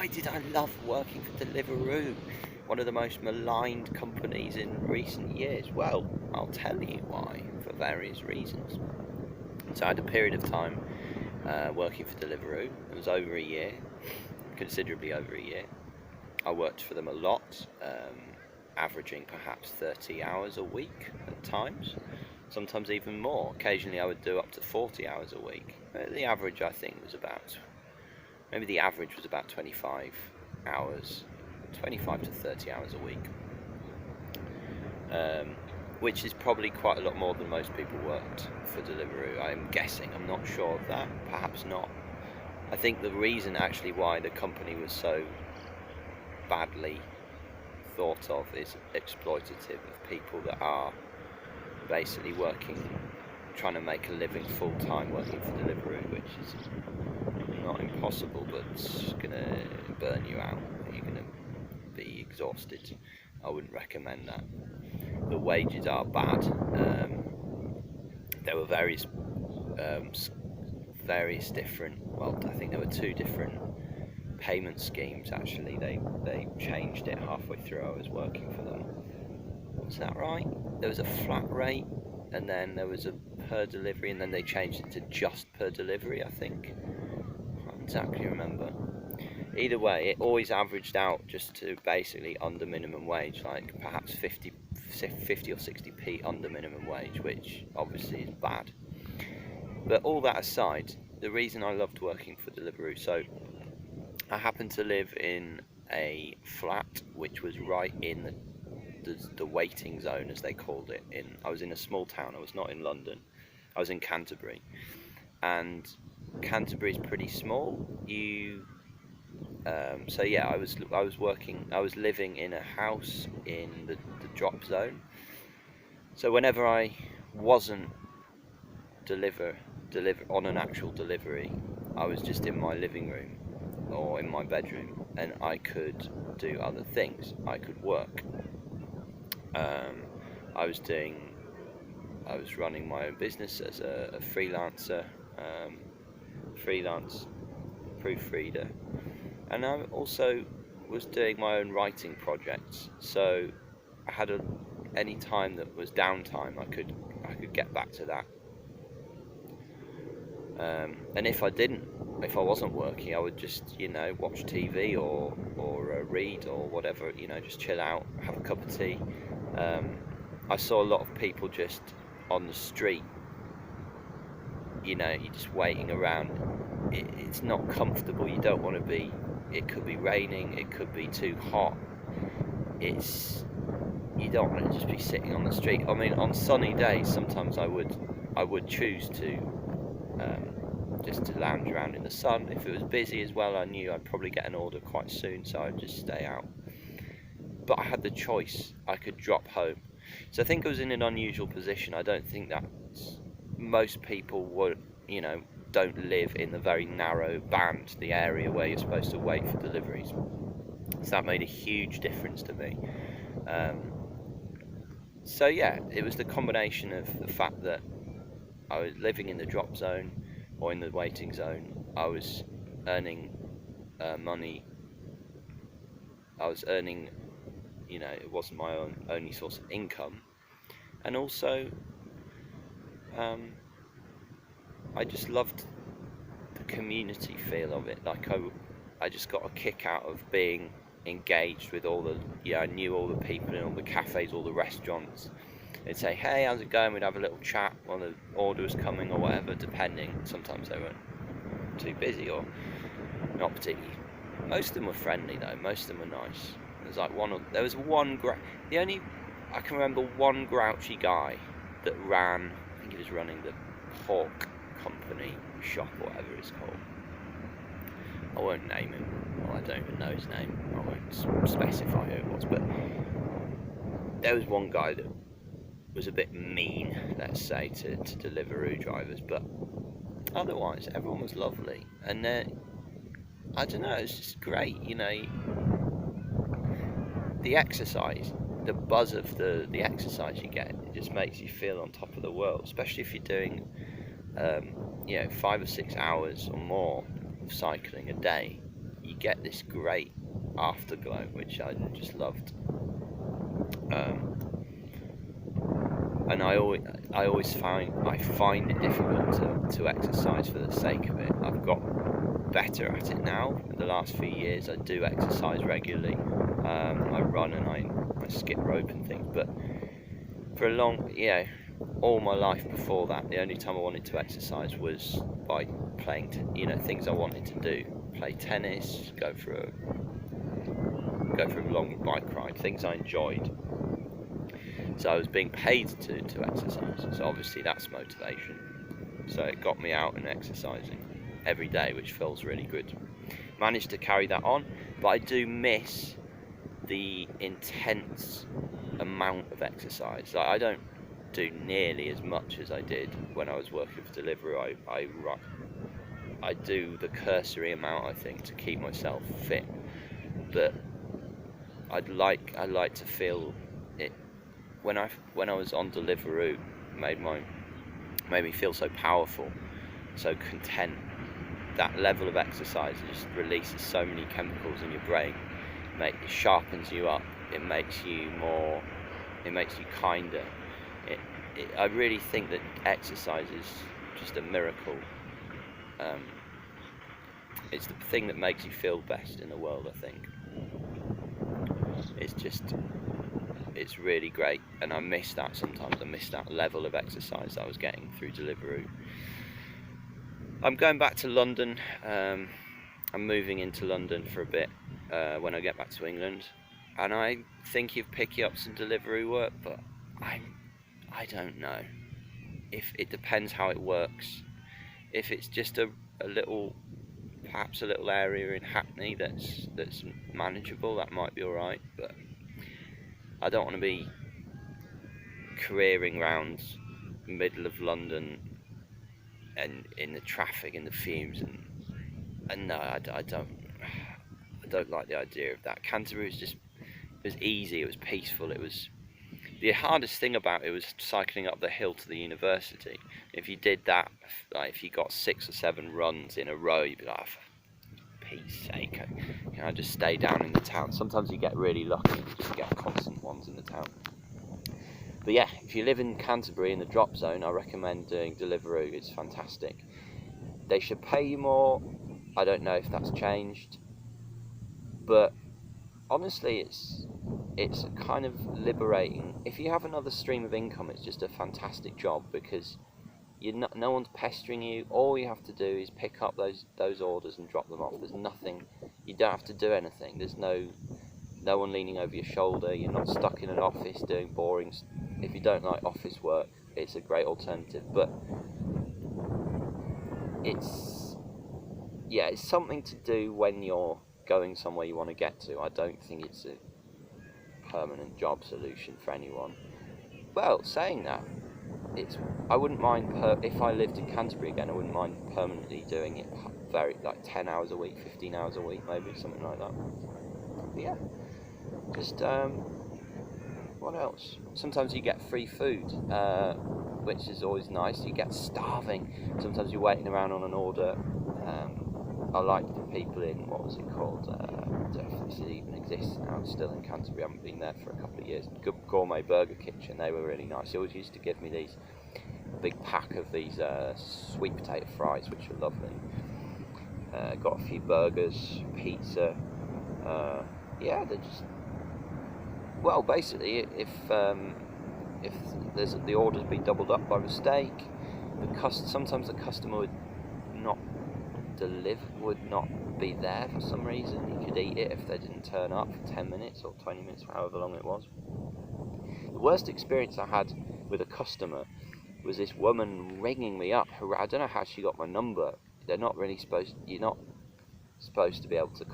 why did I love working for Deliveroo? One of the most maligned companies in recent years. Well, I'll tell you why, for various reasons. So I had a period of time working for Deliveroo. It was over a year, considerably over a year. I worked for them a lot, averaging perhaps 30 hours a week at times, sometimes even more. Occasionally I would do up to 40 hours a week. The average, I think, was about, maybe the average was about 25 hours, 25 to 30 hours a week, which is probably quite a lot more than most people worked for Deliveroo. I'm guessing, I'm not sure of that, perhaps not. I think the reason actually why the company was so badly thought of is exploitative of people that are basically working, trying to make a living full time working for Deliveroo, which is not impossible, but it's gonna burn you out. You're gonna be exhausted. I wouldn't recommend that. The wages are bad. There were various different, well, I think there were two different payment schemes actually. They changed it halfway through I was working for them. Was that right? There was a flat rate, and then there was a per delivery, and then they changed it to just per delivery, I think. I can't exactly remember. Either way, it always averaged out just to basically under minimum wage, like perhaps 50 or 60p under minimum wage, which obviously is bad. But all that aside, the reason I loved working for Deliveroo, so I happened to live in a flat which was right in the waiting zone, as they called it. I was in a small town. I was not in London. I was in Canterbury, and Canterbury is pretty small. So yeah, I was living in a house in the drop zone. So whenever I wasn't deliver on an actual delivery, I was just in my living room or in my bedroom, and I could do other things. I could work. I was running my own business as a freelancer, freelance proofreader, and I also was doing my own writing projects. So I had any time that was downtime, I could get back to that. And if I wasn't working, I would just watch TV or read or whatever, just chill out, have a cup of tea. I saw a lot of people just on the street, you're just waiting around. It's not comfortable. You don't want to be. It could be raining, it could be too hot. You don't want to just be sitting on the street. I mean, on sunny days, sometimes I would choose to just to lounge around in the sun. If it was busy as well, I knew I'd probably get an order quite soon, so I'd just stay out. But I had the choice. I could drop home. So I think I was in an unusual position. I don't think that most people would, don't live in the very narrow band, the area where you're supposed to wait for deliveries. So that made a huge difference to me. So yeah, it was the combination of the fact that I was living in the drop zone or in the waiting zone. I was earning money. I was earning, it wasn't my only source of income, and also I just loved the community feel of it. Like I just got a kick out of being engaged with all the, I knew all the people in all the cafes, all the restaurants. They'd say, hey, how's it going? We'd have a little chat while the order was coming or whatever, depending. Sometimes they weren't too busy or not particularly. Most of them were friendly though. Most of them were nice. There was one I can remember one grouchy guy that ran, I think he was running the Hawk Company shop or whatever it's called. I won't name him. Well, I don't even know his name. I won't specify who it was, but there was one guy that was a bit mean, let's say, to Deliveroo drivers, but otherwise everyone was lovely. And I don't know, it's just great, the exercise, the buzz of the exercise you get, it just makes you feel on top of the world, especially if you're doing 5 or 6 hours or more of cycling a day. you get this great afterglow, which I just loved. And I always find it difficult to exercise for the sake of it. I've got better at it now. In the last few years, I do exercise regularly. I run and I skip rope and things. But for a long, all my life before that, the only time I wanted to exercise was by playing, things I wanted to do. Play tennis, go for a long bike ride, things I enjoyed. So I was being paid to exercise, so obviously that's motivation. So it got me out and exercising every day, which feels really good. Managed to carry that on, but I do miss the intense amount of exercise. Like, I don't do nearly as much as I did when I was working for Deliveroo. I do the cursory amount, I think, to keep myself fit, but I'd like to feel it. When I was on Deliveroo, made me feel so powerful, so content. That level of exercise just releases so many chemicals in your brain. It sharpens you up. It makes you kinder. I really think that exercise is just a miracle. It's the thing that makes you feel best in the world, I think. It's really great, and I miss that sometimes. I miss that level of exercise that I was getting through Deliveroo. I'm going back to London. I'm moving into London for a bit when I get back to England, and I think you're picking up some Deliveroo work, but I don't know. If it depends how it works. If it's just perhaps a little area in Hackney that's manageable, that might be alright, but I don't want to be careering around the middle of London and in the traffic and the fumes, and no, I don't like the idea of that. Canterbury it was easy, it was peaceful, the hardest thing about it was cycling up the hill to the university. If you did that, like if you got 6 or 7 runs in a row, you'd be like, for Pete's sake, can I just stay down in the town? Sometimes you get really lucky and just get constant ones in the town. But yeah, if you live in Canterbury in the drop zone, I recommend doing Deliveroo. It's fantastic. They should pay you more. I don't know if that's changed, but honestly, it's kind of liberating. If you have another stream of income, it's just a fantastic job, because no one's pestering you. All you have to do is pick up those orders and drop them off. There's nothing. You don't have to do anything. There's no one leaning over your shoulder. You're not stuck in an office doing boring. If you don't like office work, it's a great alternative. But it's something to do when you're going somewhere you want to get to. I don't think it's a permanent job solution for anyone. Well, saying that, I wouldn't mind if I lived in Canterbury again. I wouldn't mind permanently doing it like 10 hours a week, 15 hours a week, maybe something like that. But yeah, just what else? Sometimes you get free food, which is always nice. You get starving. Sometimes you're waiting around on an order. I like the people in, what was it called? I don't know if this even exists now. It's still in Canterbury. I haven't been there for a couple of years. Good Gourmet Burger Kitchen. They were really nice. They always used to give me these big pack of these sweet potato fries, which are lovely. Got a few burgers, pizza. Yeah, they're just, well, basically, if there's the order's been doubled up by mistake, sometimes the customer would not be there for some reason. You could eat it if they didn't turn up for 10 minutes or 20 minutes, however long it was. The worst experience I had with a customer was this woman ringing me up. I don't know how she got my number. You're not supposed to be able to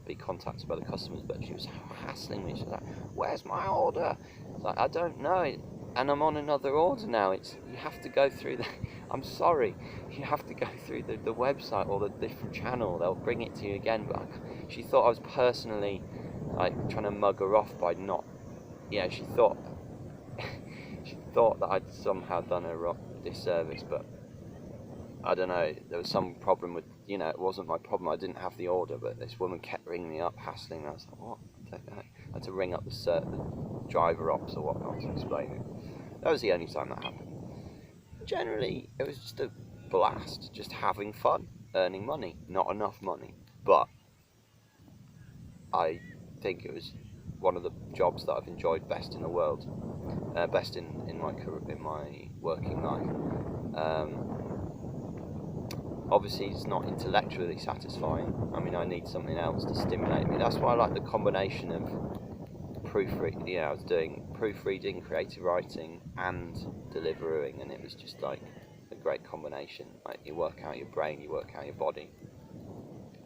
be contacted by the customers, but she was hassling me. She was like, "Where's my order?" I was like, "I don't know, and I'm on another order now. You have to go through the I'm sorry, you have to go through the website or the different channel. They'll bring it to you again." But she thought I was personally trying to mug her off by not. She thought that I'd somehow done her a disservice, but I don't know. There was some problem with you know, it wasn't my problem. I didn't have the order, but this woman kept ringing me up, hassling me. I was like, what? I don't know. I had to ring up the driver ops or whatnot to explain it. That was the only time that happened. Generally, it was just a blast, just having fun, earning money. Not enough money, but I think it was one of the jobs that I've enjoyed best in the world, best in my career, in my working life. Obviously, it's not intellectually satisfying. I mean, I need something else to stimulate me. That's why I like the combination of proofreading. You know, I was doing proofreading, creative writing, and delivering, and it was just like a great combination. Like, you work out your brain, you work out your body.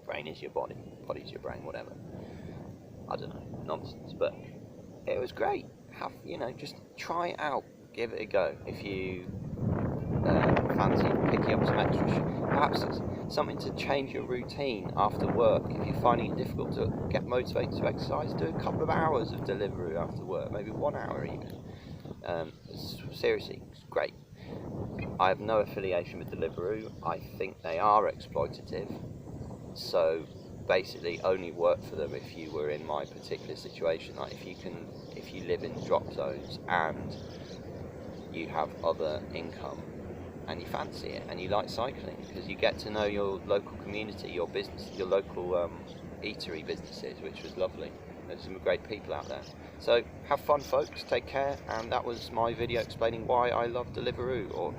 Brain is your body, body's your brain, whatever. I don't know, nonsense, but it was great. Just try it out, give it a go. If you fancy picking up some extra, perhaps it's something to change your routine after work. If you're finding it difficult to get motivated to exercise, do a couple of hours of Deliveroo after work, maybe 1 hour even. Seriously, it's great. I have no affiliation with Deliveroo. I think they are exploitative, so basically only work for them if you were in my particular situation. Like, if you live in drop zones and you have other income and you fancy it and you like cycling, because you get to know your local community, your business, your local eatery businesses, which was lovely. There's some great people out there. So have fun, folks, take care. And that was my video explaining why I love Deliveroo, or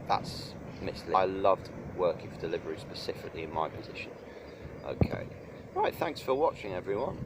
that's misleading. I loved working for Deliveroo specifically in my position. Okay, right, thanks for watching, everyone.